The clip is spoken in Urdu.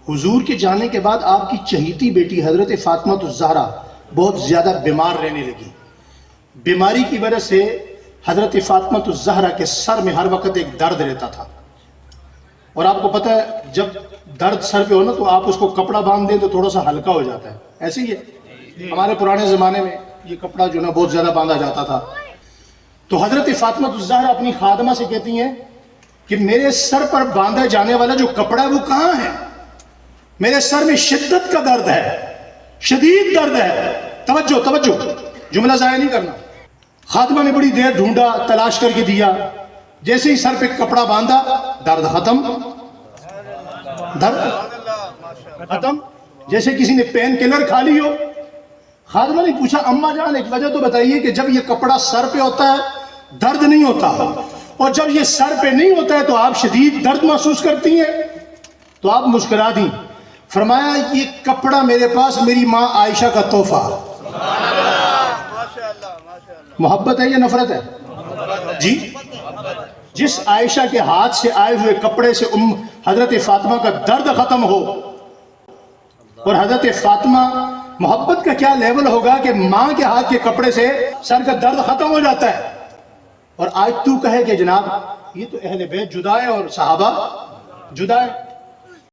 حضور کے جانے کے بعد آپ کی چہیتی بیٹی حضرت فاطمہ الزہرا بہت زیادہ بیمار رہنے لگی. بیماری کی وجہ سے حضرت فاطمہ الزہرا کے سر میں ہر وقت ایک درد رہتا تھا. اور آپ کو پتہ ہے جب درد سر پہ ہو نا تو آپ اس کو کپڑا باندھ دیں تو تھوڑا سا ہلکا ہو جاتا ہے. ایسے ہی ہے ہمارے پرانے زمانے میں یہ کپڑا جو نا بہت زیادہ باندھا جاتا تھا. تو حضرت فاطمہ الزہرا اپنی خادمہ سے کہتی ہیں کہ میرے سر پر باندھا جانے والا جو کپڑا ہے وہ کہاں ہے؟ میرے سر میں شدت کا درد ہے، شدید درد ہے. توجہ توجہ، جملہ ضائع نہیں کرنا. خادمہ نے بڑی دیر ڈھونڈا، تلاش کر کے دیا. جیسے ہی سر پہ کپڑا باندھا درد ختم، درد ختم، جیسے کسی نے پین کلر کھا لی ہو. خادمہ نے پوچھا اماں جان ایک وجہ تو بتائیے کہ جب یہ کپڑا سر پہ ہوتا ہے درد نہیں ہوتا، اور جب یہ سر پہ نہیں ہوتا ہے تو آپ شدید درد محسوس کرتی ہیں. تو آپ مسکرا دیں. فرمایا یہ کپڑا میرے پاس میری ماں عائشہ کا تحفہ. محبت ہے یا نفرت ہے؟ جی، جس عائشہ کے ہاتھ سے آئے ہوئے کپڑے سے حضرت فاطمہ کا درد ختم ہو، اور حضرت فاطمہ محبت کا کیا لیول ہوگا کہ ماں کے ہاتھ کے کپڑے سے سر کا درد ختم ہو جاتا ہے. اور آج تو کہے کہ جناب یہ تو اہل بیت جدا ہے اور صحابہ جدا ہے.